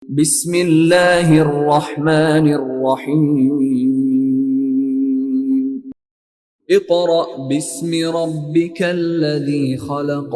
बिस्मिल्लाहिर्रहमानिर्रहीम। Iqra बिस्मि रब्बिकल्लज़ी खलक़।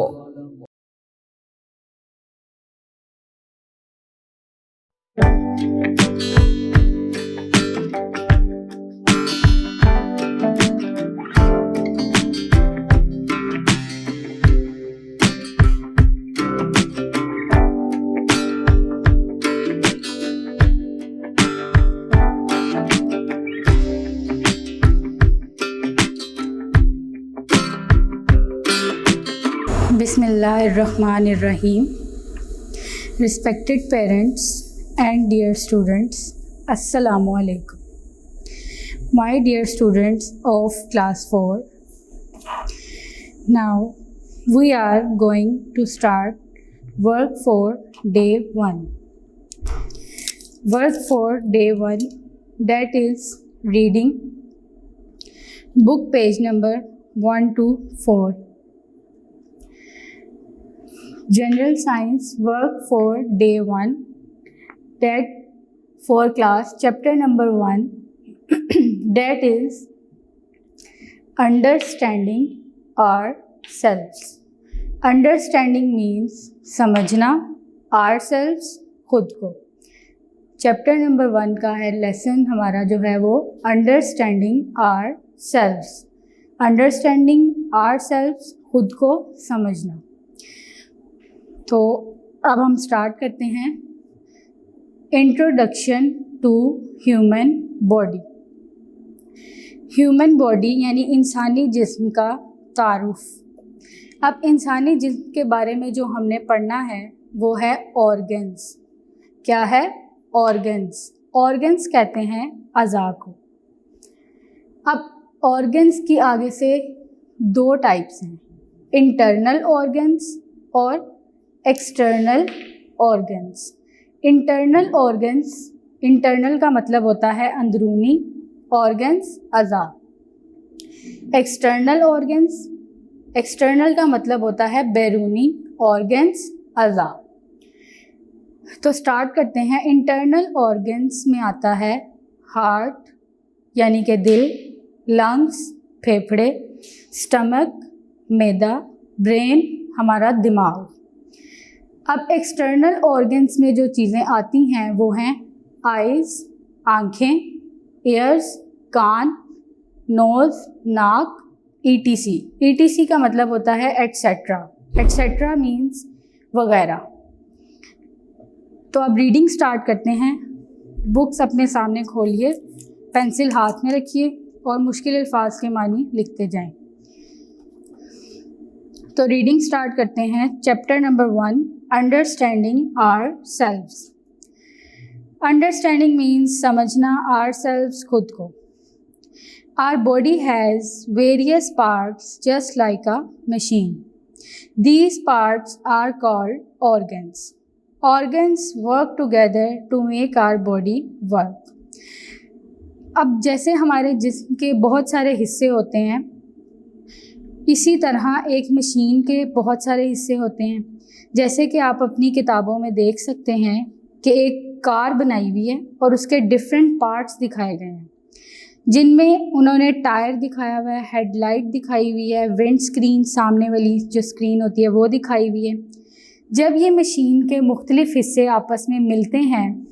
Bismillahirrahmanirrahim. Respected parents and dear students, Assalamu alaikum. My dear students of class 4, now we are going to start work for day 1. Work for day 1, that is reading book page number 1 to 4. General Science work for day 1, that for class chapter number 1, that is understanding ourselves. Understanding means समझना, ourselves खुद को. Chapter number 1 का है lesson हमारा जो है वो understanding ourselves. Understanding ourselves खुद को समझना. तो अब हम स्टार्ट करते हैं. Introduction to human body. Human body यानी इंसानी जिस्म का तारुफ. अब इंसानी जिस्म के बारे में जो हमने पढ़ना है वो है ऑर्गन्स. क्या है? ऑर्गन्स. ऑर्गन्स कहते हैं अज़ा को. अब ऑर्गन्स की आगे से 2 टाइप्स हैं, इंटरनल ऑर्गन्स और external organs. Internal organs, internal का मतलब होता है अंदरूनी, ऑर्गन्स अज़ा. एक्सटर्नल ऑर्गन्स, एक्सटर्नल का मतलब होता है बैरूनी, ऑर्गन्स अज़ा. तो स्टार्ट करते हैं. इंटरनल ऑर्गन्स में आता है हार्ट यानी कि दिल, लंग्स फेफड़े, स्टमक मैदा, ब्रेन हमारा दिमाग. अब एक्सटर्नल ऑर्गन्स में जो चीज़ें आती हैं वो हैं आइज़ आँखें, ईयर्स कान, नोज़ नाक, ईटीसी. ईटीसी का मतलब होता है एटसेट्रा. एटसेट्रा मीन्स वगैरह. तो अब रीडिंग स्टार्ट करते हैं. बुक्स अपने सामने खोलिए, पेंसिल हाथ में रखिए और मुश्किल अल्फाज के मानी लिखते जाएं. तो रीडिंग स्टार्ट करते हैं. Chapter number 1, understanding ourselves. Understanding means समझना, आवरसेल्व्स खुद को. Our body has various parts just like a machine. These parts are called organs. Organs work together to make our body work. अब जैसे हमारे जिस्म के बहुत सारे हिस्से होते हैं, इसी तरह एक मशीन के बहुत सारे हिस्से होते हैं. जैसे कि आप अपनी किताबों में देख सकते हैं कि एक कार बनाई हुई है और उसके डिफरेंट पार्ट्स दिखाए गए हैं, जिनमें उन्होंने टायर दिखाया हुआ है, हेडलाइट दिखाई हुई है, विंड स्क्रीन सामने वाली जो स्क्रीन होती है वो दिखाई हुई है. जब ये मशीन के मुख्तलिफ हिस्से आपस में मिलते हैं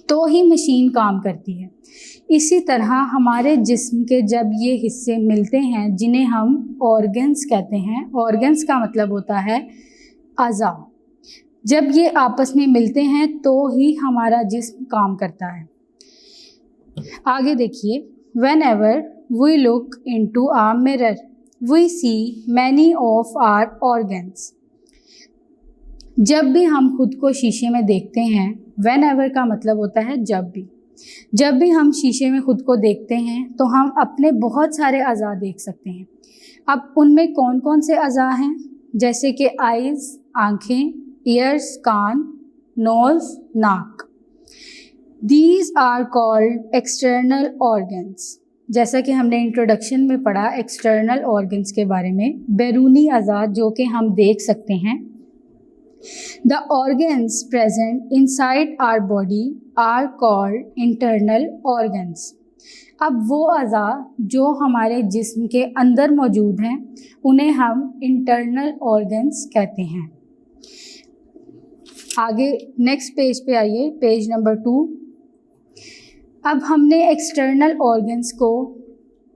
तो ही मशीन काम करती है. इसी तरह हमारे जिस्म के जब ये हिस्से मिलते हैं जिन्हें हम ऑर्गन्स कहते हैं, ऑर्गन्स का मतलब होता है अज़ा, जब ये आपस में मिलते हैं तो ही हमारा जिस्म काम करता है. आगे देखिए. Whenever we look into our mirror we see many of our organs. जब भी हम खुद को शीशे में देखते हैं, व्हेन एवर का मतलब होता है जब भी. जब भी हम शीशे में खुद को देखते हैं तो हम अपने बहुत सारे अज़ा देख सकते हैं. अब उनमें कौन कौन से अज़ा हैं? जैसे कि आइज़ आँखें, ईयर्स कान, नोज़ नाक. These are called external organs. जैसा कि हमने इंट्रोडक्शन में पढ़ा एक्सटर्नल ऑर्गन्स के बारे में, बैरूनी अज़ा जो कि हम देख सकते हैं. The organs present inside our body are called internal organs. अब वो अज़ा जो हमारे जिस्म के अंदर मौजूद हैं उन्हें हम इंटरनल ऑर्गन्स कहते हैं। आगे नेक्स्ट पेज पे आइए, पेज नंबर 2। अब हमने एक्सटर्नल ऑर्गन्स को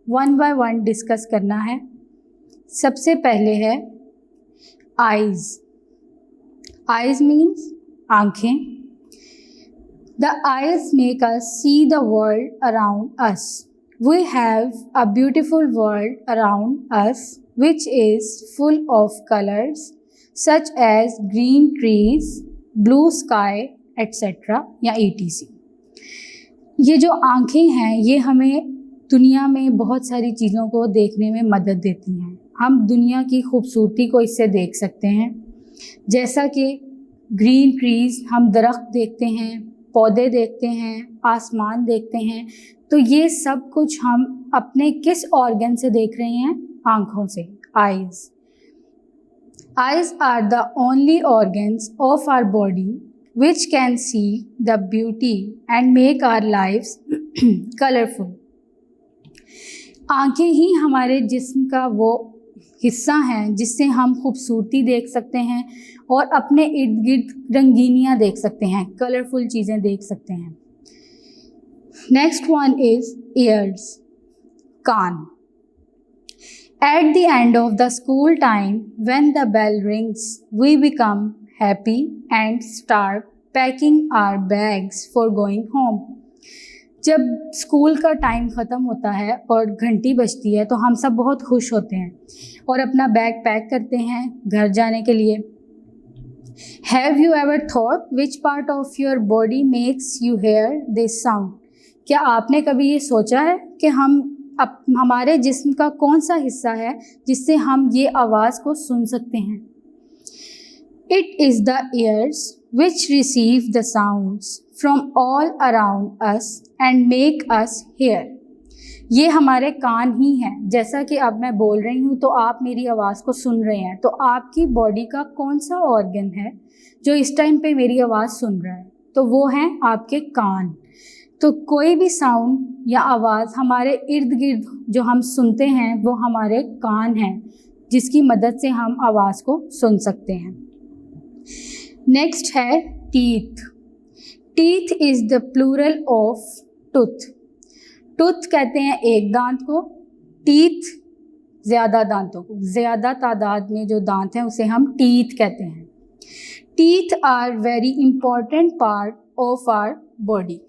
वन बाय वन डिस्कस करना है। सबसे पहले है आइज़। आइज़ मीन्स आँखें। The eyes make us see the world around us. We have a beautiful world around us which is full of colors such as green trees, blue sky, etc. या etc. ये जो आँखें हैं ये हमें दुनिया में बहुत सारी चीज़ों को देखने में मदद देती हैं। हम दुनिया की खूबसूरती को इससे देख सकते हैं, जैसा कि ग्रीन ट्रीज़, हम दरख्त देखते हैं, पौधे देखते हैं, आसमान देखते हैं। तो ये सब कुछ हम अपने किस ऑर्गन से देख रहे हैं? आँखों से, eyes. Eyes are the only organs of our body which can see the beauty and make our lifes colourful. आँखें ही हमारे जिस्म का वो हिस्सा हैं जिससे हम खूबसूरती देख सकते हैं और अपने इर्द गिर्द रंगीनियाँ देख सकते हैं, कलरफुल चीज़ें देख सकते हैं। नेक्स्ट वन इज़ ईयर्स, कान। At the end of the school time when the bell rings we become happy and start packing our bags for going home. जब स्कूल का टाइम ख़त्म होता है और घंटी बजती है तो हम सब बहुत खुश होते हैं और अपना बैग पैक करते हैं घर जाने के लिए। Have you ever thought which part of your body makes you hear this sound? क्या आपने कभी ये सोचा है कि हमारे जिस्म का कौन सा हिस्सा है जिससे हम ये आवाज़ को सुन सकते हैं? It is the ears which receive the sounds from all around us and make us hear. ये हमारे कान ही हैं। जैसा कि अब मैं बोल रही हूँ तो आप मेरी आवाज़ को सुन रहे हैं, तो आपकी बॉडी का कौन सा ऑर्गन है जो इस टाइम पे मेरी आवाज़ सुन रहा है? तो वो हैं आपके कान। तो कोई भी साउंड या आवाज़ हमारे इर्द गिर्द जो हम सुनते हैं वो हमारे कान हैं, जिसकी मदद से हम आवाज़ को सुन सकते हैं। नेक्स्ट है teeth. Teeth is the plural of tooth. Tooth कहते हैं एक दांत को, टीथ ज़्यादा दांतों को, ज़्यादा तादाद में जो दांत हैं उसे हम टीथ कहते हैं। Teeth are very important part of our body.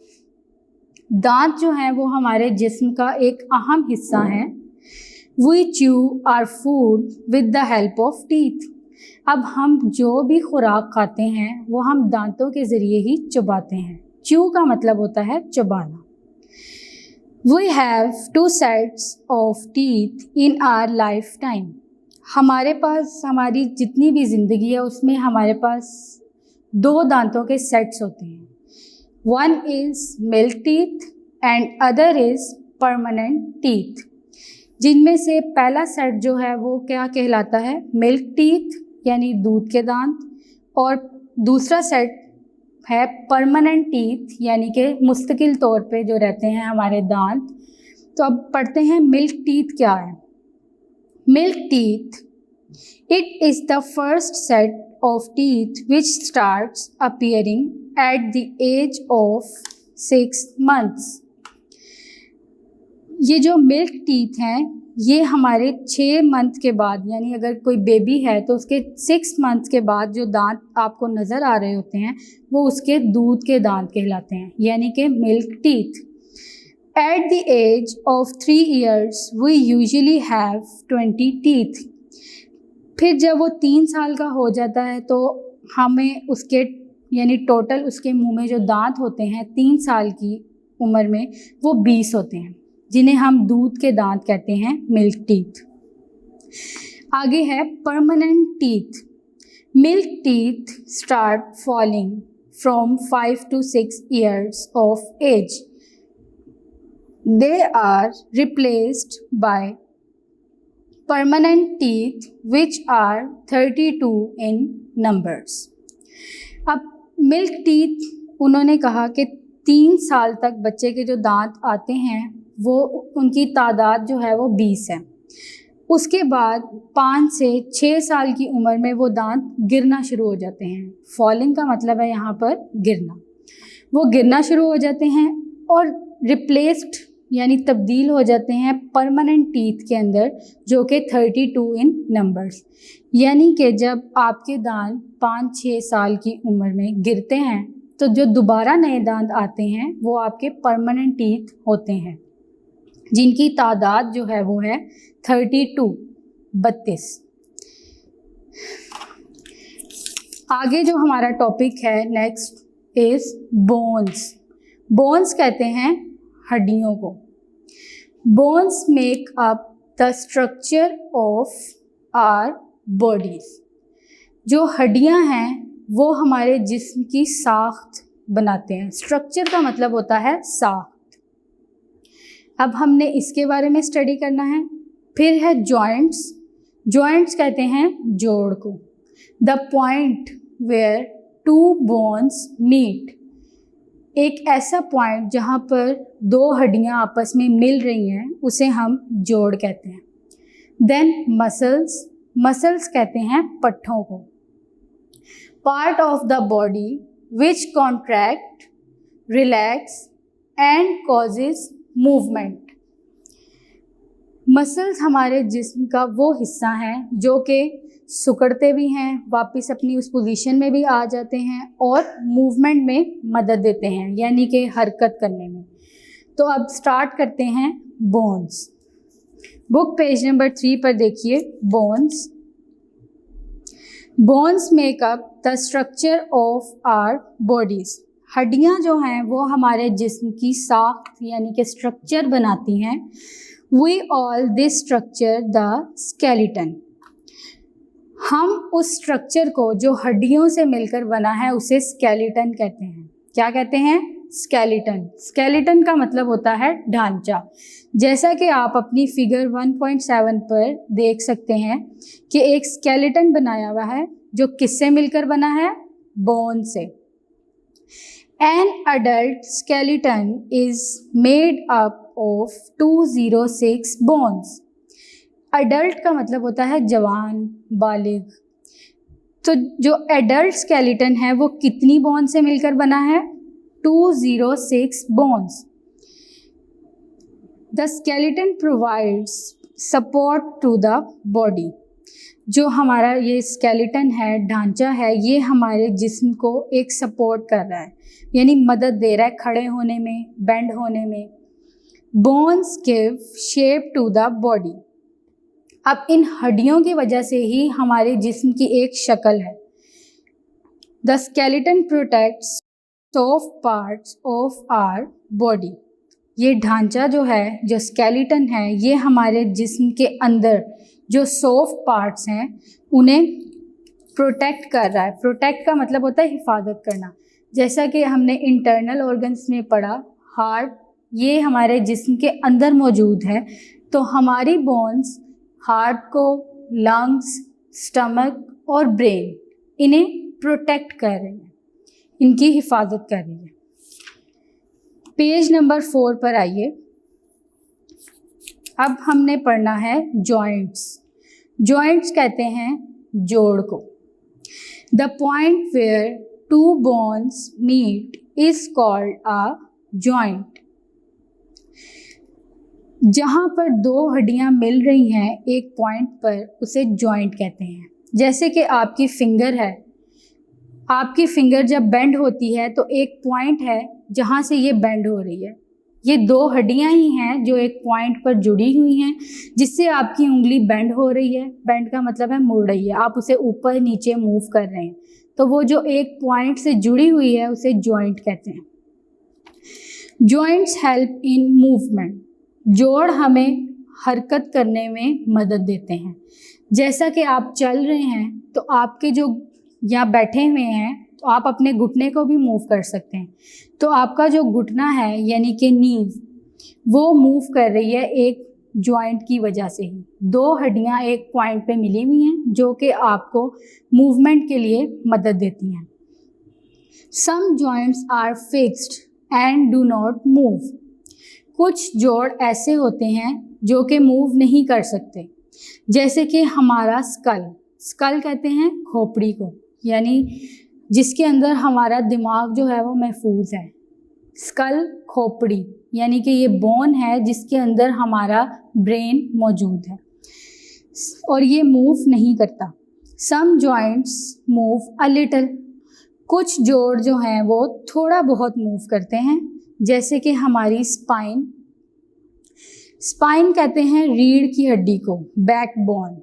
दांत जो हैं वो हमारे जिस्म का एक अहम हिस्सा है। We chew our food with the help of teeth. अब हम जो भी खुराक खाते हैं वो हम दांतों के ज़रिए ही चबाते हैं। च्यू का मतलब होता है चबाना। We have 2 sets of teeth in our lifetime. हमारे पास हमारी जितनी भी ज़िंदगी है उसमें हमारे पास 2 दांतों के सेट्स होते हैं। One is milk teeth and other is permanent teeth. जिनमें से पहला सेट जो है वो क्या कहलाता है? मिल्क टीथ यानी दूध के दांत, और दूसरा सेट है परमानेंट टीथ यानी कि मुस्तकिल तौर पे जो रहते हैं हमारे दांत। तो अब पढ़ते हैं मिल्क टीथ क्या है। Milk teeth, it is the first set of teeth which starts appearing at the age of 6 months। ये जो मिल्क टीथ हैं ये हमारे 6 मंथ के बाद, यानी अगर कोई बेबी है तो उसके 6 मंथ के बाद जो दांत आपको नज़र आ रहे होते हैं वो उसके दूध के दांत कहलाते हैं, यानी कि milk teeth. At the age of 3 years we usually have 20 teeth। फिर जब वो 3 साल का हो जाता है तो हमें उसके यानी टोटल उसके मुंह में जो दांत होते हैं 3 साल की उम्र में वो 20 होते हैं, जिन्हें हम दूध के दांत कहते हैं, मिल्क टीथ। आगे है permanent teeth. Milk teeth start falling from 5 to 6 years of age. They are replaced by permanent teeth which are 32 in numbers. अब मिल्क टीथ, उन्होंने कहा कि 3 साल तक बच्चे के जो दांत आते हैं वो उनकी तादाद जो है वो 20 है। उसके बाद 5 से 6 साल की उम्र में वो दांत गिरना शुरू हो जाते हैं। फॉलिंग का मतलब है यहाँ पर गिरना। वो गिरना शुरू हो जाते हैं और रिप्लेस्ड यानी तब्दील हो जाते हैं परमानेंट टीथ के अंदर, जो कि 32 इन नंबर्स। यानी कि जब आपके दांत 5-6 साल की उम्र में गिरते हैं तो जो दोबारा नए दांत आते हैं वो आपके परमानेंट टीथ होते हैं, जिनकी तादाद जो है वो है 32। आगे जो हमारा टॉपिक है नेक्स्ट इज बोन्स। बोन्स कहते हैं हड्डियों को। Bones make up the structure of our bodies. जो हड्डियां हैं वो हमारे जिस्म की साख्त बनाते हैं। स्ट्रक्चर का मतलब होता है साख्त। अब हमने इसके बारे में स्टडी करना है। फिर है जॉइंट्स। जॉइंट्स कहते हैं जोड़ को। The point where 2 bones meet. एक ऐसा पॉइंट जहाँ पर 2 हड्डियाँ आपस में मिल रही हैं उसे हम जोड़ कहते हैं। Then muscles. मसल्स कहते हैं पट्ठों को। Part of the body which contract, relax and causes movement. Muscles हमारे जिस्म का वो हिस्सा है जो कि सिकुड़ते भी हैं, वापस अपनी उस पोजीशन में भी आ जाते हैं और मूवमेंट में मदद देते हैं, यानी कि हरकत करने में। तो अब स्टार्ट करते हैं बोन्स। बुक पेज नंबर 3 पर देखिए bones. Bones make up the structure of our bodies. हड्डियाँ जो हैं वो हमारे जिस्म की साख्त यानी कि स्ट्रक्चर बनाती हैं। We all this structure the skeleton. हम उस स्ट्रक्चर को जो हड्डियों से मिलकर बना है उसे स्केलेटन कहते हैं। क्या कहते हैं? स्केलेटन। स्केलेटन का मतलब होता है ढांचा। जैसा कि आप अपनी फिगर 1.7 पर देख सकते हैं कि एक स्केलेटन बनाया हुआ है जो किससे मिलकर बना है? बोन से। An adult skeleton is made up of 206 bones. Adult का मतलब होता है जवान, बालिग। तो जो एडल्ट स्केलेटन है वो कितनी बोन से मिलकर बना है? 206 bones. The skeleton provides support to the body. जो हमारा ये स्केलेटन है, ढांचा है, ये हमारे जिस्म को एक सपोर्ट कर रहा है, यानी मदद दे रहा है खड़े होने में, बेंड होने में। Bones give shape to the body. अब इन हड्डियों की वजह से ही हमारे जिस्म की एक शक्ल है। The skeleton protects soft parts of our body. ये ढांचा जो है, जो स्केलेटन है, ये हमारे जिस्म के अंदर जो सॉफ्ट पार्ट्स हैं उन्हें प्रोटेक्ट कर रहा है। प्रोटेक्ट का मतलब होता है हिफाजत करना। जैसा कि हमने इंटरनल ऑर्गन्स में पढ़ा, हार्ट ये हमारे जिस्म के अंदर मौजूद है, तो हमारी बोन्स हार्ट को, लंग्स, स्टमक और ब्रेन इन्हें प्रोटेक्ट कर रही हैं, इनकी हिफाजत कर रही है। पेज नंबर 4 पर आइए। अब हमने पढ़ना है जॉइंट्स। जॉइंट्स कहते हैं जोड़ को। The point where 2 bones meet is called a joint. जहाँ पर 2 हड्डियाँ मिल रही हैं एक पॉइंट पर, उसे जॉइंट कहते हैं। जैसे कि आपकी फिंगर है, आपकी फिंगर जब बेंड होती है तो एक पॉइंट है जहाँ से ये बेंड हो रही है। ये 2 हड्डियाँ ही हैं जो एक पॉइंट पर जुड़ी हुई हैं, जिससे आपकी उंगली बेंड हो रही है। बेंड का मतलब है मुड़ रही है, आप उसे ऊपर नीचे मूव कर रहे हैं, तो वो जो एक पॉइंट से जुड़ी हुई है उसे जॉइंट कहते हैं। Joints help in movement. जोड़ हमें हरकत करने में मदद देते हैं। जैसा कि आप चल रहे हैं तो आपके जो यहाँ बैठे हुए हैं तो आप अपने घुटने को भी मूव कर सकते हैं। तो आपका जो घुटना है यानी कि नीज, वो मूव कर रही है एक जॉइंट की वजह से ही। 2 हड्डियाँ एक पॉइंट पे मिली हुई हैं जो कि आपको मूवमेंट के लिए मदद देती हैं। Some joints are fixed and do not move. कुछ जोड़ ऐसे होते हैं जो कि मूव नहीं कर सकते, जैसे कि हमारा स्कल कहते हैं खोपड़ी को, यानी जिसके अंदर हमारा दिमाग जो है वो महफूज है। स्कल खोपड़ी यानी कि ये बोन है जिसके अंदर हमारा ब्रेन मौजूद है और ये मूव नहीं करता। सम जॉइंट्स मूव अ लिटल, कुछ जोड़ जो हैं वो थोड़ा बहुत मूव करते हैं, जैसे कि हमारी स्पाइन कहते हैं रीढ़ की हड्डी को, बैकबोन।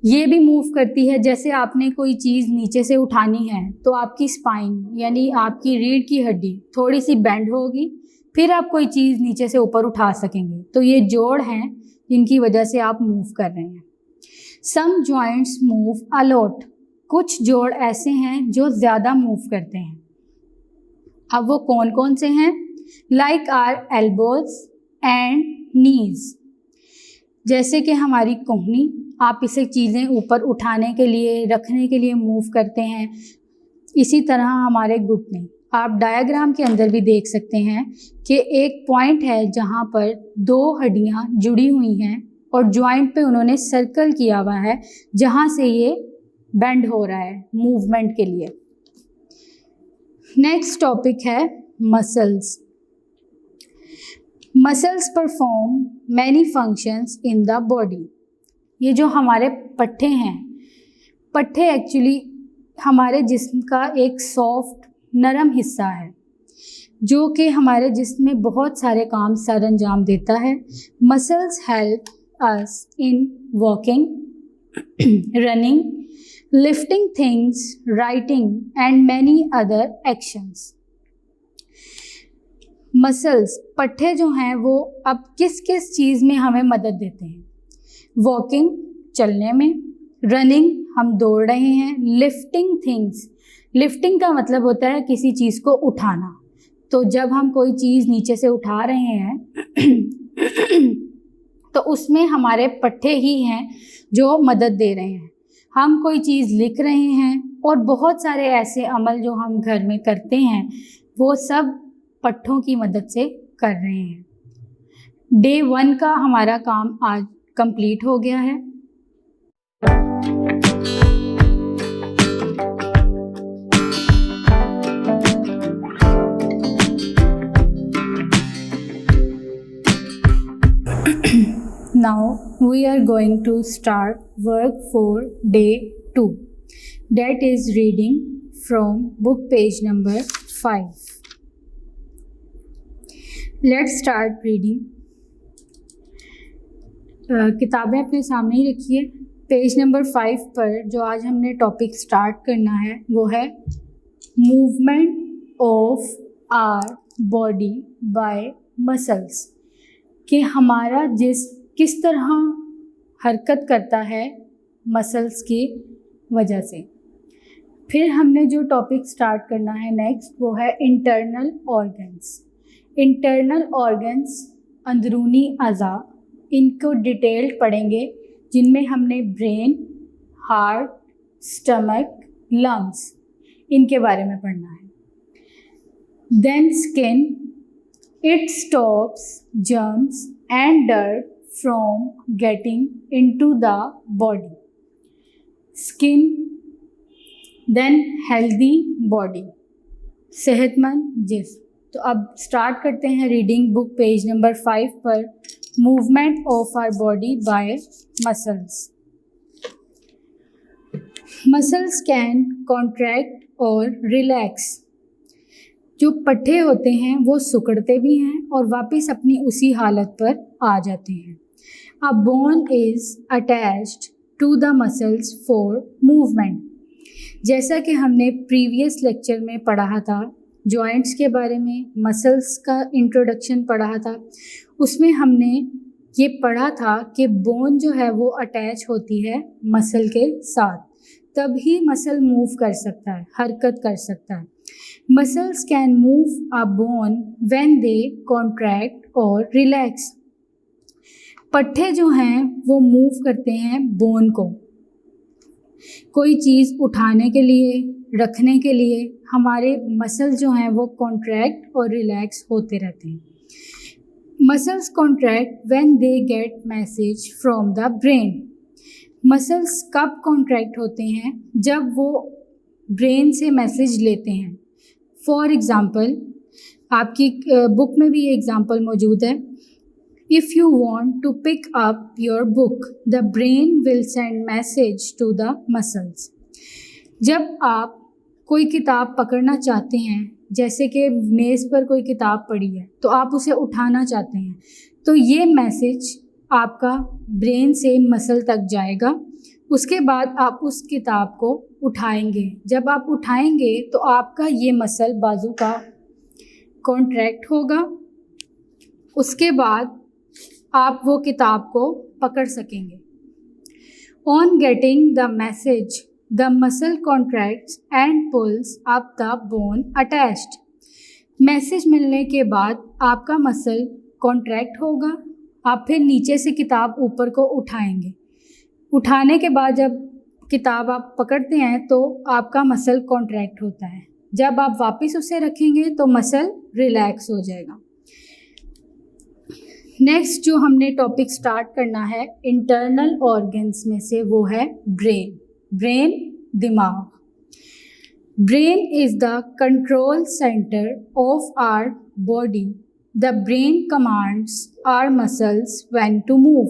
ये भी मूव करती है। जैसे आपने कोई चीज़ नीचे से उठानी है तो आपकी स्पाइन यानी आपकी रीढ़ की हड्डी थोड़ी सी बेंड होगी, फिर आप कोई चीज़ नीचे से ऊपर उठा सकेंगे। तो ये जोड़ हैं जिनकी वजह से आप मूव कर रहे हैं। सम जॉइंट्स मूव अ लॉट, कुछ जोड़ ऐसे हैं जो ज़्यादा मूव करते हैं। अब वो कौन कौन से हैं? लाइक आर एल्बोज एंड नीज, जैसे कि हमारी कोहनी, आप इसे चीज़ें ऊपर उठाने के लिए, रखने के लिए मूव करते हैं। इसी तरह हमारे घुटने, आप डायग्राम के अंदर भी देख सकते हैं कि एक पॉइंट है जहाँ पर दो हड्डियाँ जुड़ी हुई हैं और जॉइंट पे उन्होंने सर्कल किया हुआ है जहाँ से ये बेंड हो रहा है मूवमेंट के लिए। नेक्स्ट टॉपिक है muscles. Muscles perform many functions in the body. ये जो हमारे पट्टे हैं, पट्टे एक्चुअली हमारे जिस्म का एक सॉफ्ट नरम हिस्सा है जो कि हमारे जिस्म में बहुत सारे काम सर अंजाम देता है। Muscles help us in walking, running, lifting things, writing and many other actions. Muscles पट्टे जो हैं वो अब किस किस चीज़ में हमें मदद देते हैं? वॉकिंग, चलने में, रनिंग, हम दौड़ रहे हैं, लिफ्टिंग थिंग्स, लिफ्टिंग का मतलब होता है किसी चीज़ को उठाना। तो जब हम कोई चीज़ नीचे से उठा रहे हैं तो उसमें हमारे पट्टे ही हैं जो मदद दे रहे हैं। हम कोई चीज़ लिख रहे हैं और बहुत सारे ऐसे अमल जो हम घर में करते हैं वो सब पट्टों की मदद से कर रहे हैं। डे 1 का हमारा काम आज कंप्लीट हो गया है। Now we are going to start work for day 2, that is reading from book page number 5. Let's start reading. किताबें अपने सामने ही रखिए। पेज नंबर 5 पर जो आज हमने टॉपिक स्टार्ट करना है वो है movement of our body by muscles, कि हमारा जिस्म किस तरह हरकत करता है मसल्स की वजह से। फिर हमने जो टॉपिक स्टार्ट करना है नेक्स्ट वो है इंटरनल ऑर्गन्स। इंटरनल ऑर्गन्स अंदरूनी अज़ा, इनको डिटेल्ड पढ़ेंगे जिनमें हमने ब्रेन, हार्ट, स्टमक, लंग्स, इनके बारे में पढ़ना है। Then skin, it stops germs and dirt from getting into the body. Skin, then healthy body, सेहतमंद जिस्म। तो अब स्टार्ट करते हैं रीडिंग बुक पेज नंबर 5 पर movement of our body by muscles. Muscles can contract और रिलैक्स। जो पट्टे होते हैं वो सिकुड़ते भी हैं और वापस अपनी उसी हालत पर आ जाते हैं। A bone is attached to the muscles for movement. जैसा कि हमने प्रीवियस लेक्चर में पढ़ा था जॉइंट्स के बारे में, मसल्स का इंट्रोडक्शन पढ़ा था, उसमें हमने ये पढ़ा था कि बोन जो है वो अटैच होती है मसल के साथ, तभी मसल मूव कर सकता है, हरकत कर सकता है। Muscles can move a bone when they contract और रिलैक्स। पट्टे जो हैं वो मूव करते हैं बोन को, कोई चीज़ उठाने के लिए, रखने के लिए हमारे मसल जो हैं वो कॉन्ट्रैक्ट और रिलैक्स होते रहते हैं। Muscles contract when they get message from the brain. Muscles कब कॉन्ट्रैक्ट होते हैं? जब वो ब्रेन से मैसेज लेते हैं। फॉर एग्ज़ाम्पल, आपकी बुक में भी ये एग्ज़ाम्पल मौजूद है। If you want to pick up your book, the brain will send message to the muscles. जब आप कोई किताब पकड़ना चाहते हैं, जैसे कि मेज़ पर कोई किताब पड़ी है तो आप उसे उठाना चाहते हैं, तो ये मैसेज आपका ब्रेन से मसल तक जाएगा। उसके बाद आप उस किताब को उठाएंगे। जब आप उठाएंगे तो आपका ये मसल बाजू का कॉन्ट्रैक्ट होगा। उसके बाद आप वो किताब को पकड़ सकेंगे। On getting the message, the muscle contracts and pulls up the bone attached. Message मिलने के बाद आपका मसल कॉन्ट्रैक्ट होगा। आप फिर नीचे से किताब ऊपर को उठाएंगे। उठाने के बाद जब किताब आप पकड़ते हैं तो आपका मसल कॉन्ट्रैक्ट होता है। जब आप वापस उसे रखेंगे तो मसल रिलैक्स हो जाएगा। नेक्स्ट जो हमने टॉपिक स्टार्ट करना है इंटरनल ऑर्गन्स में से, वो है ब्रेन। ब्रेन, दिमाग। Brain is the control centre of our body. The brain commands our muscles when to move.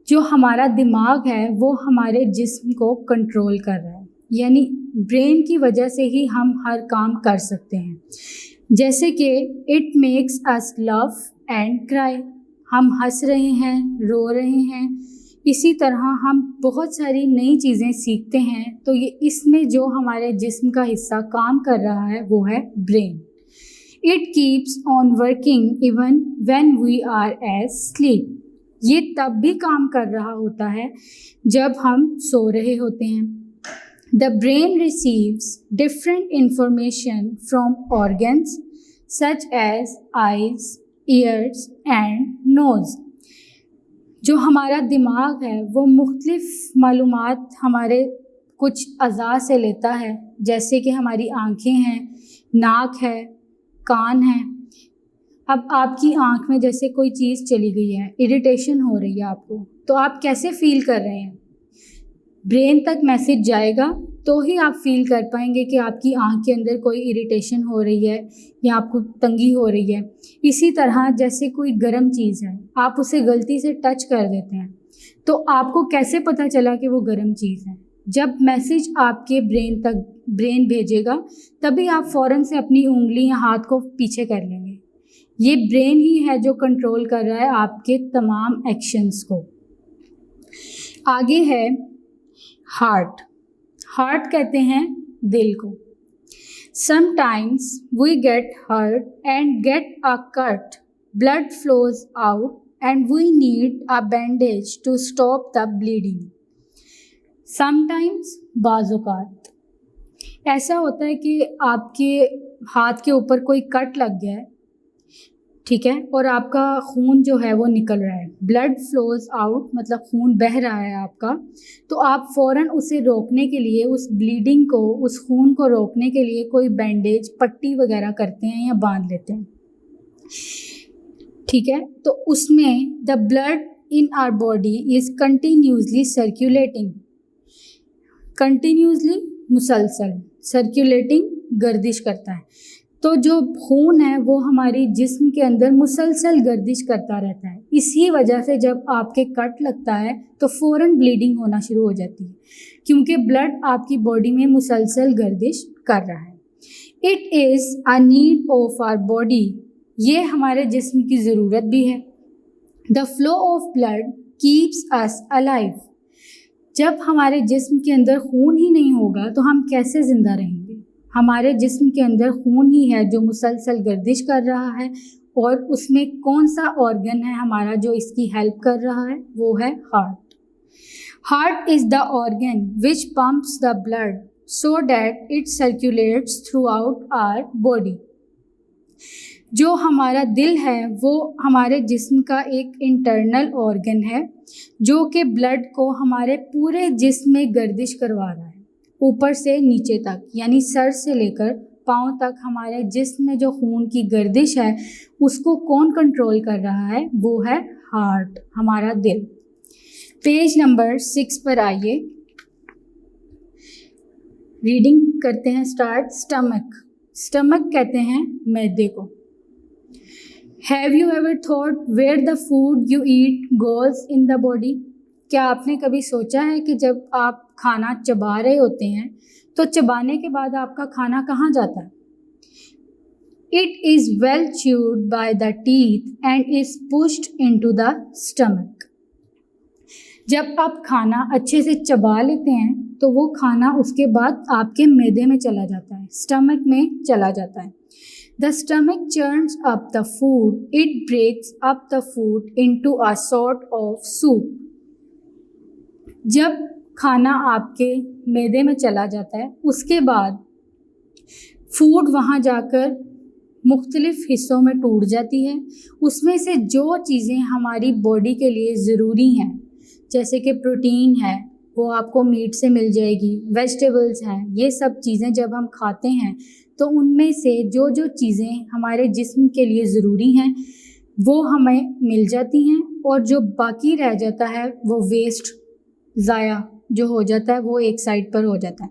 जो हमारा दिमाग है वो हमारे जिस्म को कंट्रोल कर रहा है, यानी ब्रेन की वजह से ही हम हर काम कर सकते हैं। जैसे कि it makes us love and cry, हम हंस रहे हैं, रो रहे हैं। इसी तरह हम बहुत सारी नई चीज़ें सीखते हैं। तो ये इसमें जो हमारे जिस्म का हिस्सा काम कर रहा है वो है brain. It keeps on working even when we are asleep. ये तब भी काम कर रहा होता है जब हम सो रहे होते हैं। The brain receives different information from organs such as eyes, ears and nose. जो हमारा दिमाग है वो मुख्तलिफ मालूमात हमारे कुछ अज़ा से लेता है, जैसे कि हमारी आँखें हैं, नाक है, कान है। अब आपकी आँख में जैसे कोई चीज़ चली गई है, इरिटेशन हो रही है आपको, तो आप कैसे फ़ील कर रहे हैं? ब्रेन तक मैसेज जाएगा तो ही आप फील कर पाएंगे कि आपकी आँख के अंदर कोई इरिटेशन हो रही है या आपको तंगी हो रही है। इसी तरह जैसे कोई गर्म चीज़ है, आप उसे गलती से टच कर देते हैं, तो आपको कैसे पता चला कि वो गर्म चीज़ है? जब मैसेज आपके ब्रेन तक ब्रेन भेजेगा तभी आप फ़ौरन से अपनी उंगली या हाथ को पीछे कर लेंगे। ये ब्रेन ही है जो कंट्रोल कर रहा है आपके तमाम एक्शंस को। आगे है हार्ट। हार्ट कहते हैं दिल को। Sometimes we get hurt and get a cut, blood flows out and we need a bandage to stop the bleeding. Sometimes, बाज़-औक़ात ऐसा होता है कि आपके हाथ के ऊपर कोई कट लग गया है, ठीक है, और आपका खून जो है वो निकल रहा है, ब्लड फ्लोज आउट मतलब खून बह रहा है आपका, तो आप फ़ौरन उसे रोकने के लिए, उस ब्लीडिंग को, उस खून को रोकने के लिए कोई बैंडेज, पट्टी वगैरह करते हैं या बांध लेते हैं, ठीक है। तो उसमें the blood in our body is continuously circulating, continuously मुसलसल, सर्कुलेटिंग गर्दिश करता है। तो जो खून है वो हमारी जिस्म के अंदर मुसलसल गर्दिश करता रहता है। इसी वजह से जब आपके कट लगता है तो फ़ौरन ब्लीडिंग होना शुरू हो जाती है, क्योंकि ब्लड आपकी बॉडी में मुसलसल गर्दिश कर रहा है। It is a need of our body, ये हमारे जिस्म की ज़रूरत भी है। The flow of blood keeps us alive, जब हमारे जिस्म के अंदर खून ही नहीं होगा तो हम कैसे ज़िंदा रहेंगे? हमारे जिस्म के अंदर खून ही है जो मुसलसल गर्दिश कर रहा है, और उसमें कौन सा ऑर्गन है हमारा जो इसकी हेल्प कर रहा है? वो है heart. Heart is the organ which pumps the blood so that it circulates throughout our body. जो हमारा दिल है वो हमारे जिस्म का एक इंटरनल ऑर्गन है जो कि ब्लड को हमारे पूरे जिस्म में गर्दिश करवा रहा है। ऊपर से नीचे तक, यानी सर से लेकर पाँव तक हमारे जिस्म में जो खून की गर्दिश है उसको कौन कंट्रोल कर रहा है? वो है हार्ट, हमारा दिल। पेज नंबर 6 पर आइए, रीडिंग करते हैं स्टार्ट। स्टमक कहते हैं मैदे को। Have you ever thought where the food you eat goes in the body? क्या आपने कभी सोचा है कि जब आप खाना चबा रहे होते हैं तो चबाने के बाद आपका खाना कहाँ जाता है? It is well chewed by the teeth and is pushed into the stomach. जब आप खाना अच्छे से चबा लेते हैं तो वो खाना उसके बाद आपके मैदे में चला जाता है, स्टमक में चला जाता है। The stomach churns up the food, it breaks up the food into a sort of soup। जब खाना आपके मैदे में चला जाता है उसके बाद फूड वहाँ जाकर मुख्तलिफ हिस्सों में टूट जाती है। उसमें से जो चीज़ें हमारी बॉडी के लिए ज़रूरी हैं, जैसे कि प्रोटीन है वो आपको मीट से मिल जाएगी, वेजिटेबल्स हैं, ये सब चीज़ें जब हम खाते हैं तो उनमें से जो जो चीज़ें हमारे जिस्म के लिए ज़रूरी हैं वो हमें मिल जाती हैं, और जो बाकी रह जाता है वो वेस्ट, ज़ाया जो हो जाता है वो एक साइड पर हो जाता है।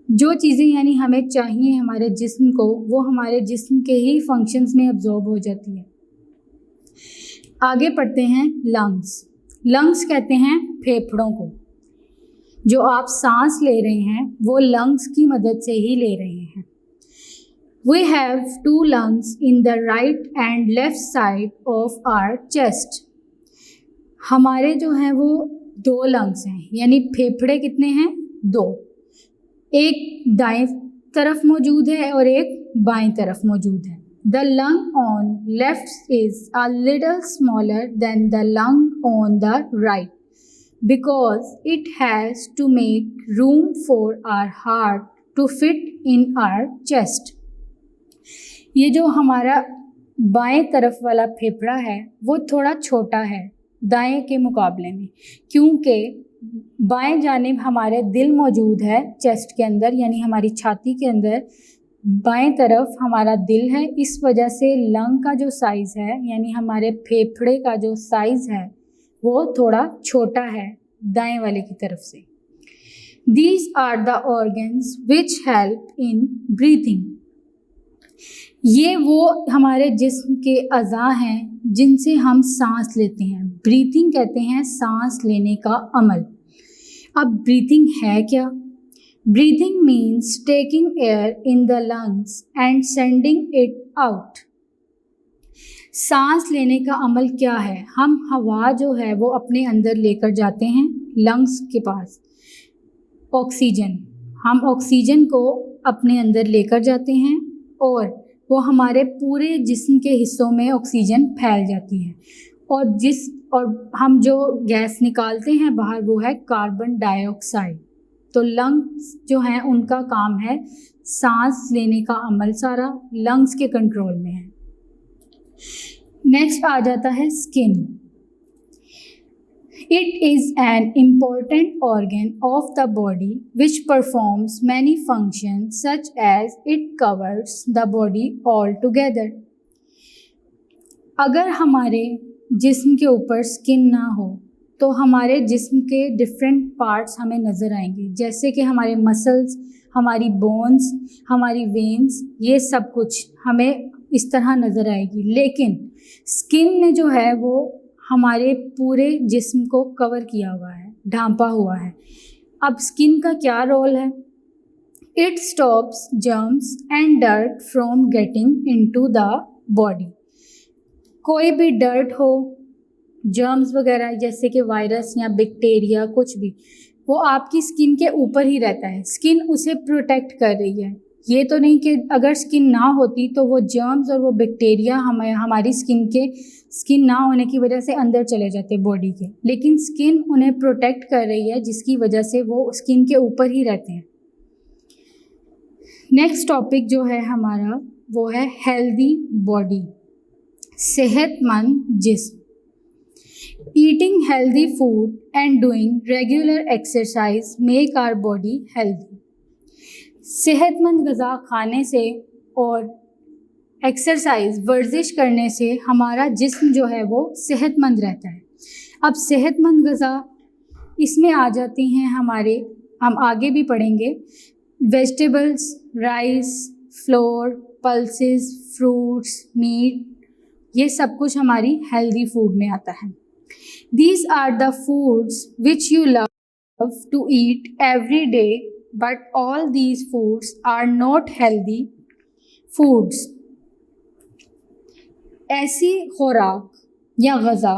जो चीज़ें यानी हमें चाहिए हमारे जिस्म को, वो हमारे जिस्म के ही फंक्शंस में अब्जॉर्ब हो जाती है। आगे पढ़ते हैं लंग्स कहते हैं फेफड़ों को। जो आप सांस ले रहे हैं वो लंग्स की मदद से ही ले रहे हैं। We have 2 lungs in the right and left side of our chest। हमारे जो हैं वो 2 लंग्स हैं, यानी फेफड़े कितने हैं? 2। एक दाएं तरफ मौजूद है और एक बाएं तरफ मौजूद है। The lung on left is a little smaller than the lung on the right because it has to make room for our heart to fit in our chest। ये जो हमारा बाएं तरफ वाला फेफड़ा है वो थोड़ा छोटा है दाएं के मुकाबले में, क्योंकि बाएं जानिब हमारे दिल मौजूद है चेस्ट के अंदर, यानी हमारी छाती के अंदर बाएं तरफ हमारा दिल है। इस वजह से लंग का जो साइज़ है, यानी हमारे फेफड़े का जो साइज़ है वो थोड़ा छोटा है दाएं वाले की तरफ से। These are the organs which help in breathing। ये वो हमारे जिस्म के अज़ा हैं जिनसे हम सांस लेते हैं। ब्रीथिंग कहते हैं सांस लेने का अमल। अब ब्रीथिंग है क्या? Breathing means taking air in the lungs and sending it out. सांस लेने का अमल क्या है? हम हवा जो है वो अपने अंदर लेकर जाते हैं लंग्स के पास, ऑक्सीजन, हम ऑक्सीजन को अपने अंदर लेकर जाते हैं और वो हमारे पूरे जिस्म के हिस्सों में ऑक्सीजन फैल जाती है, और हम जो गैस निकालते हैं बाहर वो है कार्बन डाइऑक्साइड। तो लंग्स जो हैं उनका काम है सांस लेने का अमल, सारा लंग्स के कंट्रोल में है। नेक्स्ट आ जाता है skin. It is an important organ of the body which performs many functions such as it covers the body altogether। अगर हमारे जिस्म के ऊपर स्किन ना हो तो हमारे जिस्म के डिफरेंट पार्ट्स हमें नज़र आएंगे, जैसे कि हमारे मसल्स, हमारी बोन्स, हमारी वेन्स, ये सब कुछ हमें इस तरह नज़र आएगी। लेकिन स्किन ने जो है वो हमारे पूरे जिस्म को कवर किया हुआ है, ढांपा हुआ है। अब स्किन का क्या रोल है? It stops germs and dirt from getting into the body. कोई भी डर्ट हो, जर्म्स वगैरह जैसे कि वायरस या बैक्टीरिया, कुछ भी, वो आपकी स्किन के ऊपर ही रहता है। स्किन उसे प्रोटेक्ट कर रही है। ये तो नहीं कि अगर स्किन ना होती तो वो जर्म्स और वो बैक्टीरिया हमारी स्किन ना होने की वजह से अंदर चले जाते बॉडी के, लेकिन स्किन उन्हें प्रोटेक्ट कर रही है जिसकी वजह से वो स्किन के ऊपर ही रहते हैं। नेक्स्ट टॉपिक जो है हमारा वो है हेल्दी बॉडी, सेहतमंद जिस्म। Eating healthy food and doing regular exercise make our body healthy. सेहतमंद ग़िज़ा खाने से और एक्सरसाइज वर्जिश करने से हमारा जिस्म जो है वो सेहतमंद रहता है। अब सेहतमंद ग़िज़ा इसमें आ जाती हैं हमारे, हम आगे भी पढ़ेंगे, vegetables, rice, flour, pulses, fruits, meat, ये सब कुछ हमारी हेल्दी फूड में आता है। These are the foods which you love to eat every day, but all these foods are not healthy foods. ऐसी खुराक या ग़िज़ा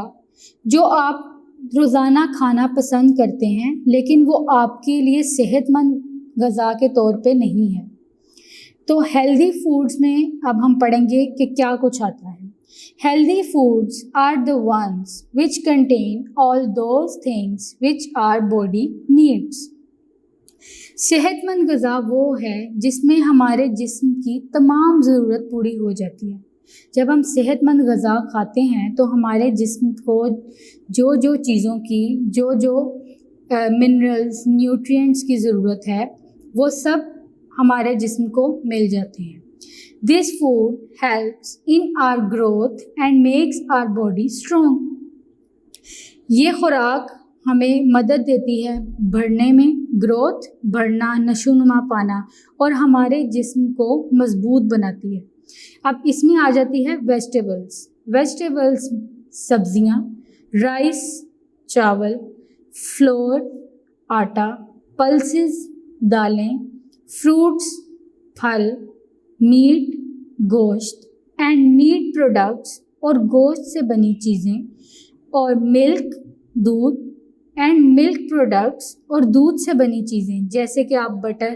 जो आप रोज़ाना खाना पसंद करते हैं लेकिन वो आपके लिए सेहतमंद ग़िज़ा के तौर पे नहीं है। तो हेल्दी फूड्स में अब हम पढ़ेंगे कि क्या कुछ आता है। Healthy foods are the ones which contain all those things which our body needs. सेहतमंद ग़िज़ा वो है जिसमें हमारे जिस्म की तमाम ज़रूरत पूरी हो जाती है। जब हम सेहतमंद ग़िज़ा खाते हैं तो हमारे जिस्म को जो जो चीज़ों की जो जो मिनरल्स, न्यूट्रिएंट्स की ज़रूरत है वो सब हमारे जिस्म को मिल जाते हैं। This food helps in our growth and makes our body strong. ये खुराक हमें मदद देती है बढ़ने में, ग्रोथ, बढ़ना, नशोनुमा पाना, और हमारे जिस्म को मजबूत बनाती है। अब इसमें आ जाती है वेजिटेबल्स। वेजिटेबल्स सब्जियां, राइस चावल, फ्लोर आटा, पल्सेस दालें, फ्रूट्स फल, मीट गोश्त एंड मीट प्रोडक्ट्स और गोश्त से बनी चीज़ें, और मिल्क दूध एंड मिल्क प्रोडक्ट्स और दूध से बनी चीज़ें, जैसे कि आप बटर,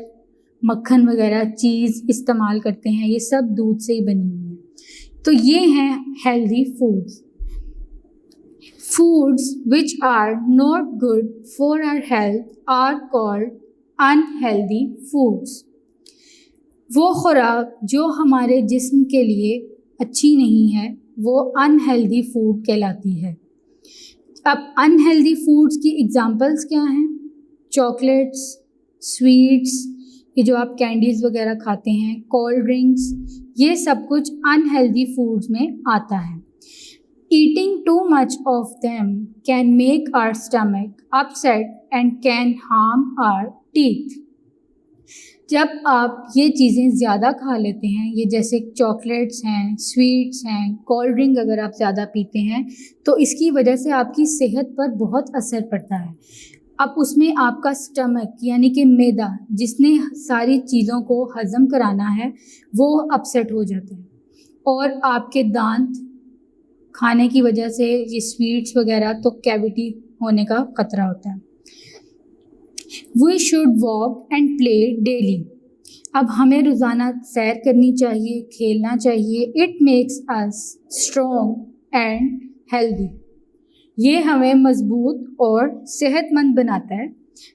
मक्खन वगैरह चीज़ इस्तेमाल करते हैं, ये सब दूध से ही बनी हुई हैं। तो ये हैं healthy foods. Foods which are not good for our health are called unhealthy foods. वो खुराक जो हमारे जिस्म के लिए अच्छी नहीं है वो अनहेल्दी फूड कहलाती है। अब अनहेल्दी फूड्स की एग्जांपल्स क्या हैं? चॉकलेट्स, स्वीट्स, ये जो आप कैंडीज़ वगैरह खाते हैं, कोल्ड ड्रिंक्स, ये सब कुछ अनहेल्दी फूड्स में आता है। Eating too much of them can make our stomach upset and can harm our teeth. जब आप ये चीज़ें ज़्यादा खा लेते हैं, ये जैसे चॉकलेट्स हैं, स्वीट्स हैं, कोल्ड ड्रिंक अगर आप ज़्यादा पीते हैं तो इसकी वजह से आपकी सेहत पर बहुत असर पड़ता है। अब उसमें आपका स्टमक यानी कि मैदा जिसने सारी चीज़ों को हज़म कराना है वो अपसेट हो जाता है, और आपके दांत खाने की वजह से ये स्वीट्स वगैरह तो कैविटी होने का खतरा होता है। We should walk and play daily. अब हमें रोज़ाना सैर करनी चाहिए, खेलना चाहिए। It makes us strong and healthy. ये हमें मजबूत और सेहतमंद बनाता है।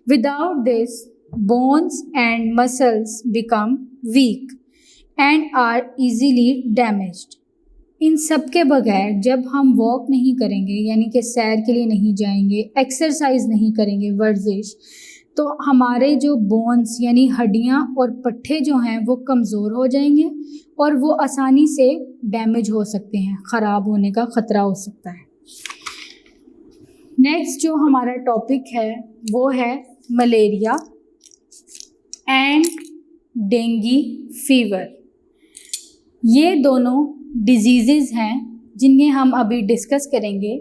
Without this, bones and muscles become weak and are easily damaged. इन सब के बगैर जब हम वॉक नहीं करेंगे यानी कि सैर के लिए नहीं जाएंगे, एक्सरसाइज नहीं करेंगे, वर्जिश, तो हमारे जो बोन्स यानी हड्डियां और पट्टे जो हैं वो कमज़ोर हो जाएंगे और वो आसानी से डैमेज हो सकते हैं, ख़राब होने का ख़तरा हो सकता है। नेक्स्ट जो हमारा टॉपिक है वो है मलेरिया एंड डेंगू फीवर। ये दोनों डिजीज़ हैं जिन्हें हम अभी डिस्कस करेंगे,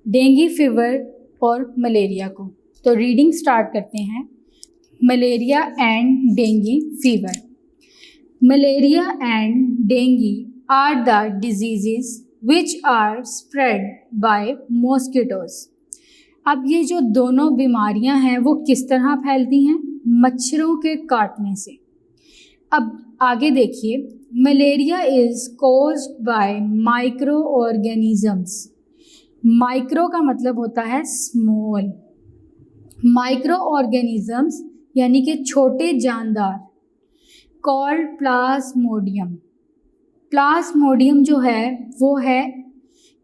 डेंगू फीवर और मलेरिया को। तो रीडिंग स्टार्ट करते हैं। Malaria and dengue fever. Malaria and dengue are the diseases which are spread by mosquitoes. अब ये जो दोनों बीमारियां हैं वो किस तरह फैलती हैं? मच्छरों के काटने से। अब आगे देखिए, malaria is caused by micro organisms. Micro का मतलब होता है स्मॉल, माइक्रो ऑर्गेनिजम्स यानी कि छोटे जानदार, कॉल्ड प्लाज्मोडियम। प्लाज्मोडियम जो है वो है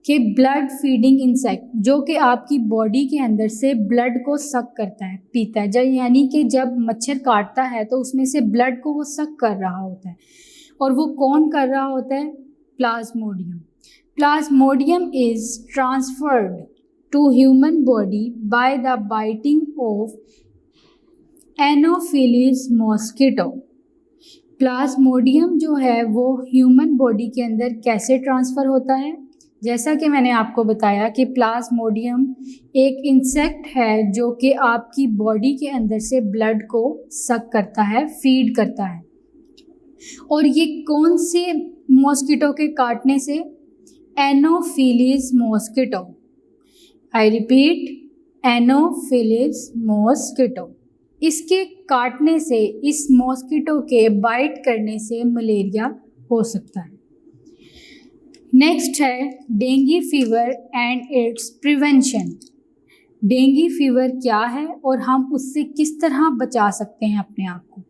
कि ब्लड फीडिंग इंसेक्ट, जो कि आपकी बॉडी के अंदर से ब्लड को सक करता है, पीता है, जब यानी कि जब मच्छर काटता है तो उसमें से ब्लड को वो सक कर रहा होता है। और वो कौन कर रहा होता है? Plasmodium. Plasmodium is transferred to human body by the biting of anopheles mosquito. Plasmodium जो है वो ह्यूमन बॉडी के अंदर कैसे ट्रांसफ़र होता है? जैसा कि मैंने आपको बताया कि प्लाज्मोडियम एक इंसेक्ट है जो कि आपकी बॉडी के अंदर से ब्लड को सक करता है, फीड करता है। और ये कौन से मॉस्किटो के काटने से? Anopheles mosquito. I repeat, anopheles mosquito. इसके काटने से, इस मॉस्किटो के बाइट करने से मलेरिया हो सकता है। नेक्स्ट है dengue fever and it's prevention. Dengue fever क्या है और हम उससे किस तरह बचा सकते हैं अपने आप को?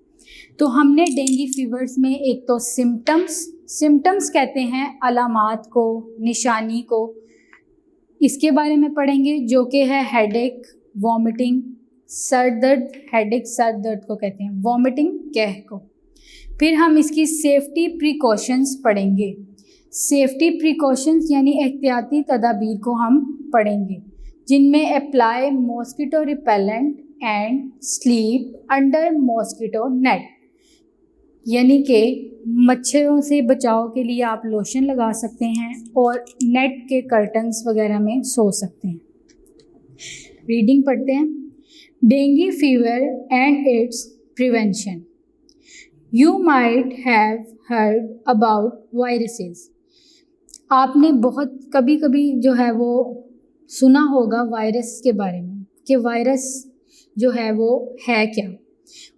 तो हमने डेंगू फीवर्स में एक तो सिम्टम्स कहते हैं अलामात को, निशानी को, इसके बारे में पढ़ेंगे, जो कि है हेडेक, वॉमिटिंग, सर दर्द। हेडेक सर दर्द को कहते हैं, वॉमिटिंग कह को। फिर हम इसकी सेफ्टी प्रिकॉशंस पढ़ेंगे। सेफ्टी प्रिकॉशंस यानी एहतियाती तदाबीर को हम पढ़ेंगे, जिनमें apply mosquito repellent and sleep under mosquito net, यानी कि मच्छरों से बचाव के लिए आप लोशन लगा सकते हैं और नेट के कर्टन्स वगैरह में सो सकते हैं। रीडिंग पढ़ते हैं। Dengue fever and it's prevention. You might have heard about viruses. आपने बहुत कभी जो है वो सुना होगा वायरस के बारे में, कि वायरस जो है वो है क्या।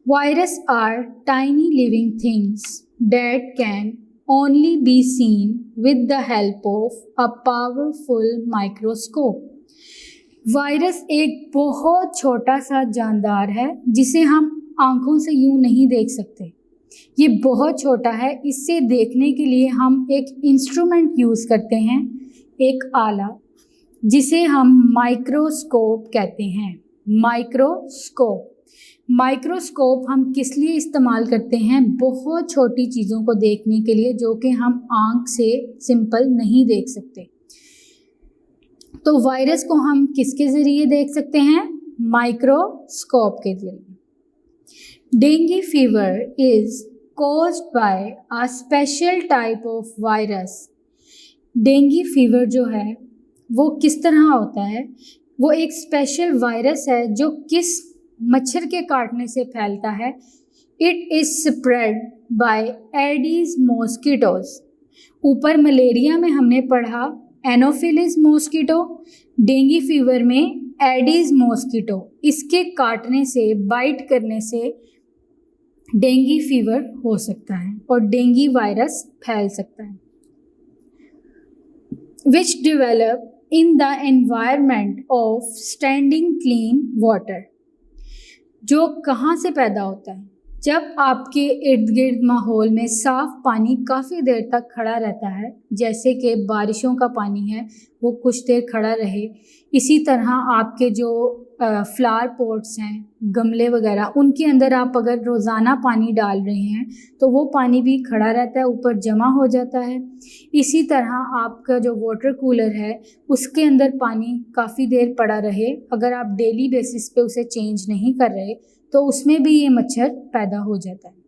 Virus are tiny living things that can only be seen with the help of a powerful microscope. Virus एक बहुत छोटा सा जानदार है जिसे हम आंखों से यूं नहीं देख सकते। ये बहुत छोटा है, इससे देखने के लिए हम एक इंस्ट्रूमेंट यूज़ करते हैं, एक आला, जिसे हम माइक्रोस्कोप कहते हैं। माइक्रोस्कोप हम किस लिए इस्तेमाल करते हैं? बहुत छोटी चीज़ों को देखने के लिए, जो कि हम आंख से सिंपल नहीं देख सकते। तो वायरस को हम किसके ज़रिए देख सकते हैं? माइक्रोस्कोप के ज़रिए। Dengue fever is caused by a special type of virus। Dengue fever जो है वो किस तरह होता है? वो एक स्पेशल वायरस है जो किस मच्छर के काटने से फैलता है? It is spread by aedes mosquitoes. ऊपर मलेरिया में हमने पढ़ा एनोफिलिस मॉस्किटो, डेंगू फीवर में एडीज मॉस्किटो। इसके काटने से, बाइट करने से डेंगू फीवर हो सकता है और डेंगू वायरस फैल सकता है। Which develop in the environment of standing clean water. जो कहाँ से पैदा होता है? जब आपके इर्द गिर्द माहौल में साफ़ पानी काफ़ी देर तक खड़ा रहता है, जैसे कि बारिशों का पानी है वो कुछ देर खड़ा रहे, इसी तरह आपके जो फ्लावर पॉट्स हैं, गमले वगैरह, उनके अंदर आप अगर रोज़ाना पानी डाल रहे हैं तो वो पानी भी खड़ा रहता है, ऊपर जमा हो जाता है। इसी तरह आपका जो वाटर कूलर है उसके अंदर पानी काफ़ी देर पड़ा रहे, अगर आप डेली बेसिस पे उसे चेंज नहीं कर रहे तो उसमें भी ये मच्छर पैदा हो जाता है।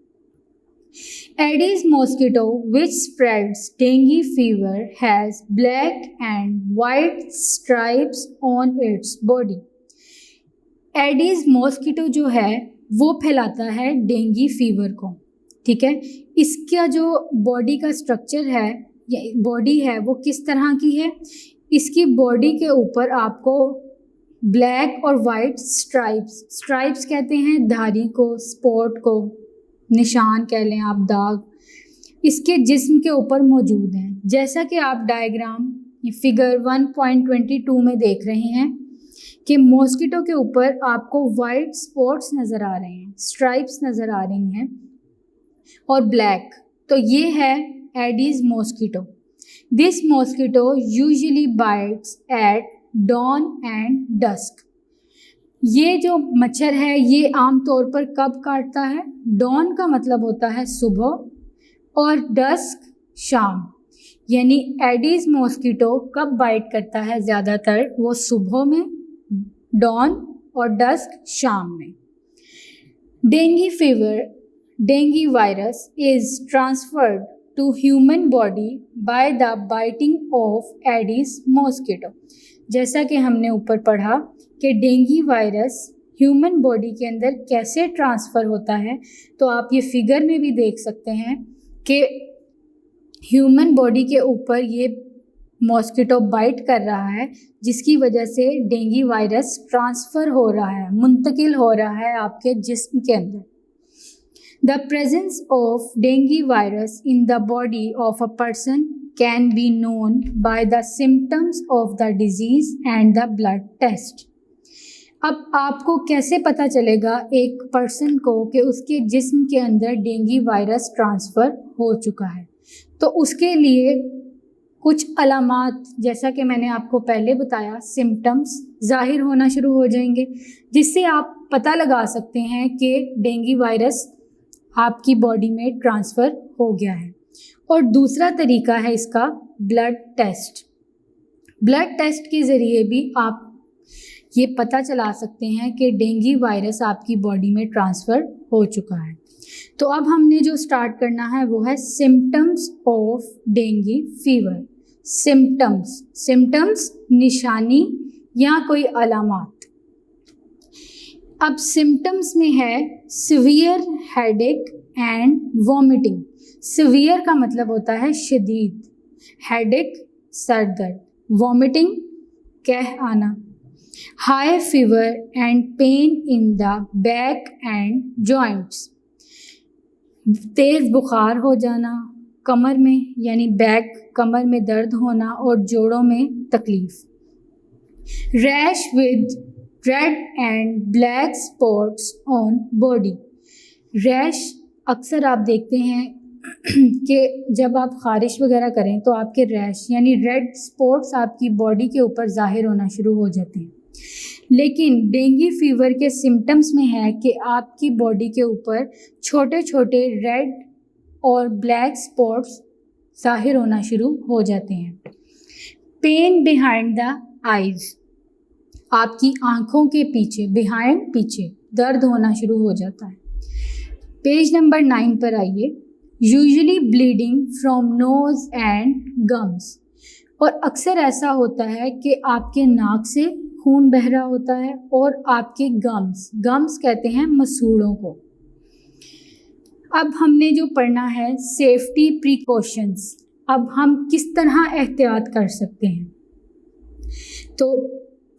Aedes mosquito, which spreads dengue fever, has black and white stripes on its body। Aedes mosquito जो है वो फैलाता है डेंगू फीवर को, ठीक है। इसका जो बॉडी का स्ट्रक्चर है, बॉडी है, वो किस तरह की है? इसकी बॉडी के ऊपर आपको ब्लैक और वाइट स्ट्राइप्स कहते हैं धारी को, स्पॉट को, निशान कह लें आप, दाग, इसके जिस्म के ऊपर मौजूद हैं। जैसा कि आप डायग्राम फिगर 1.22 में देख रहे हैं कि मॉस्किटो के ऊपर आपको वाइट स्पॉट्स नज़र आ रहे हैं, स्ट्राइप्स नज़र आ रही हैं और ब्लैक, तो ये है aedes mosquito. This mosquito usually bites at dawn and dusk. ये जो मच्छर है ये आमतौर पर कब काटता है? डॉन का मतलब होता है सुबह और डस्क शाम, यानी एडिस मॉस्किटो कब बाइट करता है ज़्यादातर? वो सुबह में, डॉन और डस्क शाम में। Dengue fever, dengue virus is transferred to human body by the biting of aedes mosquito. जैसा कि हमने ऊपर पढ़ा कि डेंगू वायरस ह्यूमन बॉडी के अंदर कैसे ट्रांसफ़र होता है, तो आप ये फिगर में भी देख सकते हैं कि ह्यूमन बॉडी के ऊपर ये मॉस्किटो बाइट कर रहा है, जिसकी वजह से डेंगू वायरस ट्रांसफ़र हो रहा है, मुंतकिल हो रहा है आपके जिस्म के अंदर। The presence of dengue virus in the body of a person can be known by the symptoms of the disease and the blood test. अब आपको कैसे पता चलेगा एक पर्सन को कि उसके जिस्म के अंदर डेंगू वायरस ट्रांसफ़र हो चुका है? तो उसके लिए कुछ अलामात, जैसा कि मैंने आपको पहले बताया, सिम्टम्स ज़ाहिर होना शुरू हो जाएंगे, जिससे आप पता लगा सकते हैं कि डेंगू वायरस आपकी बॉडी में ट्रांसफ़र हो गया है। और दूसरा तरीका है इसका ब्लड टेस्ट। ब्लड टेस्ट के ज़रिए भी आप ये पता चला सकते हैं कि डेंगू वायरस आपकी बॉडी में ट्रांसफ़र हो चुका है। तो अब हमने जो स्टार्ट करना है वो है symptoms of dengue fever. Symptoms निशानी या कोई अलामात। अब सिम्टम्स में है severe headache and vomiting. Severe का मतलब होता है शदीद, हेडेक सर दर्द, वॉमिटिंग कह आना, high fever and pain in the back and joints, तेज़ बुखार हो जाना कमर में, यानी बैक कमर में दर्द होना और जोड़ों में तकलीफ, rash with red and black spots on body. Rash अक्सर आप देखते हैं कि जब आप ख़ारिश वगैरह करें तो आपके रैश यानी रेड स्पॉट्स आपकी बॉडी के ऊपर ज़ाहिर होना शुरू हो जाते हैं। लेकिन डेंगू फीवर के सिम्टम्स में है कि आपकी बॉडी के ऊपर छोटे छोटे रेड और ब्लैक स्पॉट्स ज़ाहिर होना शुरू हो जाते हैं। पेन बिहाइंड द आइज़, आपकी आँखों के पीछे, बिहाइंड पीछे, दर्द होना शुरू हो जाता है। पेज नंबर 9 पर आइए। Usually bleeding from nose and gums, और अक्सर ऐसा होता है कि आपके नाक से खून बह रहा होता है और आपके गम्स कहते हैं मसूड़ों को। अब हमने जो पढ़ना है सेफ्टी प्रिकॉशंस, अब हम किस तरह एहतियात कर सकते हैं। तो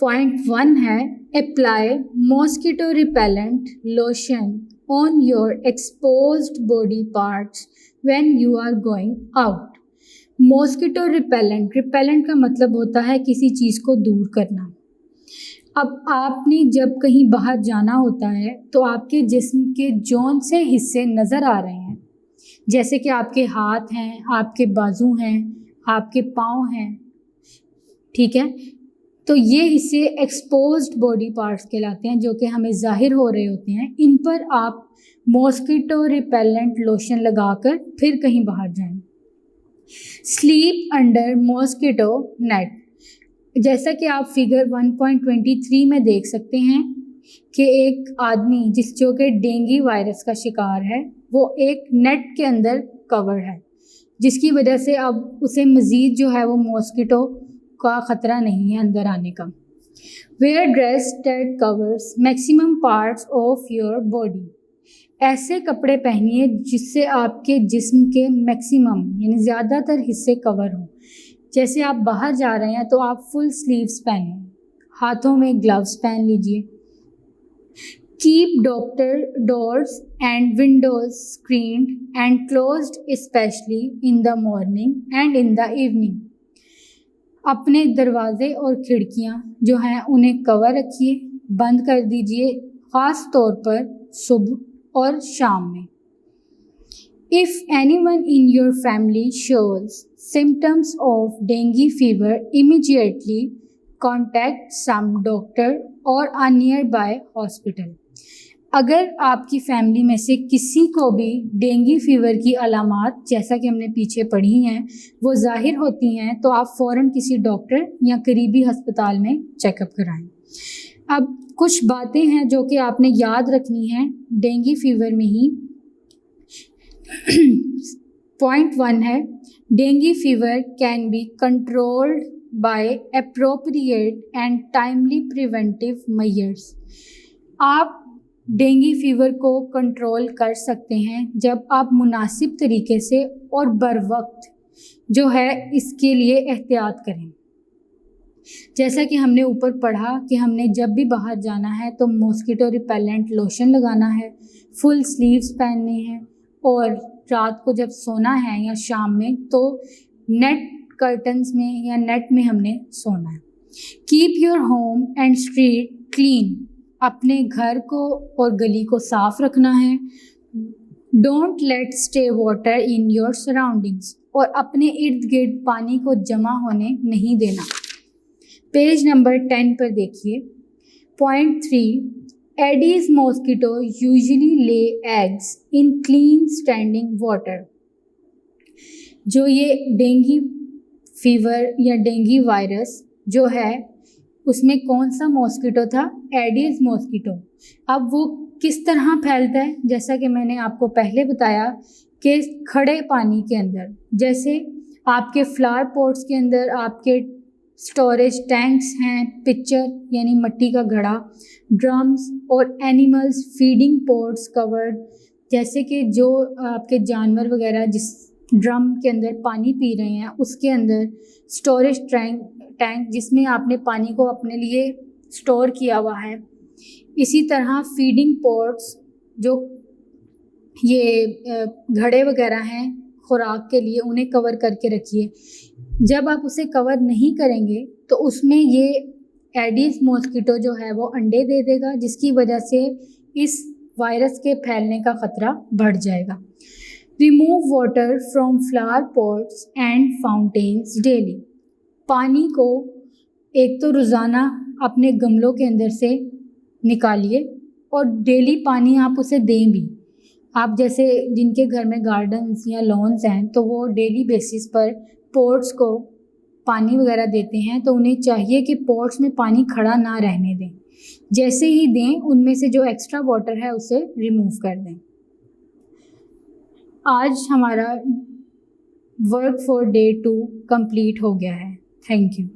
पॉइंट 1 है apply mosquito repellent lotion on your exposed body parts when you are going out. Mosquito repellent का मतलब होता है किसी चीज़ को दूर करना। अब आपने जब कहीं बाहर जाना होता है तो आपके जिस्म के जौन से हिस्से नज़र आ रहे हैं, जैसे कि आपके हाथ हैं, आपके बाजू हैं, आपके पाँव हैं, ठीक है, तो ये हिस्से एक्सपोज्ड बॉडी पार्ट्स कहलाते हैं, जो कि हमें ज़ाहिर हो रहे होते हैं। इन पर आप मॉस्किटो रिपेलेंट लोशन लगाकर फिर कहीं बाहर जाएं। स्लीप अंडर मॉस्किटो नेट, जैसा कि आप फिगर 1.23 में देख सकते हैं कि एक आदमी जो कि डेंगू वायरस का शिकार है, वो एक नेट के अंदर कवर है, जिसकी वजह से अब उसे मज़ीद जो है वो मॉस्किटो का ख़तरा नहीं है अंदर आने का। Where dress that covers maximum parts of your body, ऐसे कपड़े पहनिए जिससे आपके जिस्म के मैक्सिमम यानी ज़्यादातर हिस्से कवर हों। जैसे आप बाहर जा रहे हैं तो आप फुल स्लीव्स पहनें, हाथों में ग्लव्स पहन लीजिए। Keep doors and Windows screened and closed specially in the morning and in the evening, अपने दरवाजे और खिड़कियां जो हैं उन्हें कवर रखिए, बंद कर दीजिए, ख़ास तौर पर सुबह और शाम में। If anyone in your family shows symptoms of dengue fever, immediately contact some doctor or a nearby hospital. अगर आपकी फैमिली में से किसी को भी डेंगू फीवर की अलामात, जैसा कि हमने पीछे पढ़ी हैं, वो ज़ाहिर होती हैं, तो आप फ़ौरन किसी डॉक्टर या करीबी अस्पताल में चेकअप कराएं। अब कुछ बातें हैं जो कि आपने याद रखनी हैं डेंगू फीवर में ही। पॉइंट 1 है, dengue fever can be controlled by appropriate and timely preventive measures. आप डेंगू फीवर को कंट्रोल कर सकते हैं जब आप मुनासिब तरीके से और बर वक्त जो है इसके लिए एहतियात करें। जैसा कि हमने ऊपर पढ़ा कि हमने जब भी बाहर जाना है तो मॉस्किटो रिपेलेंट लोशन लगाना है, फुल स्लीव्स पहनने हैं, और रात को जब सोना है या शाम में तो नेट कर्टन्स में या नेट में हमने सोना है। Keep your home and street clean, अपने घर को और गली को साफ रखना है। Don't let stay water in your surroundings, और अपने इर्द गिर्द पानी को जमा होने नहीं देना। पेज नंबर 10 पर देखिए। Point 3, aedes mosquito usually lay eggs in clean standing water. जो ये डेंगू फीवर या डेंगू वायरस जो है उसमें कौन सा मॉस्किटो था? Aedes mosquito. अब वो किस तरह फैलता है? जैसा कि मैंने आपको पहले बताया कि खड़े पानी के अंदर, जैसे आपके फ्लावर पॉट्स के अंदर आपके स्टोरेज टैंक्स हैं, पिक्चर यानी मिट्टी का घड़ा, ड्रम्स और एनिमल्स फीडिंग पॉट्स कवर्ड, जैसे कि जो आपके जानवर वगैरह जिस ड्रम के अंदर पानी पी रहे हैं उसके अंदर स्टोरेज टैंक जिसमें आपने पानी को अपने लिए स्टोर किया हुआ है। इसी तरह फीडिंग पॉट्स, जो ये घड़े वगैरह हैं खुराक के लिए, उन्हें कवर करके रखिए। जब आप उसे कवर नहीं करेंगे तो उसमें ये एडीज मॉस्किटो जो है वो अंडे दे देगा, जिसकी वजह से इस वायरस के फैलने का ख़तरा बढ़ जाएगा। Remove water from flower pots and fountains daily. पानी को एक तो रोज़ाना अपने गमलों के अंदर से निकालिए और डेली पानी आप उसे दें भी। आप जैसे जिनके घर में गार्डन्स या लॉन्स हैं तो वो डेली बेसिस पर पॉट्स को पानी वगैरह देते हैं, तो उन्हें चाहिए कि पॉट्स में पानी खड़ा ना रहने दें। जैसे ही दें उनमें से जो एक्स्ट्रा वाटर है उसे रिमूव कर दें। आज हमारा वर्क फॉर डे 2 कंप्लीट हो गया है। Thank you.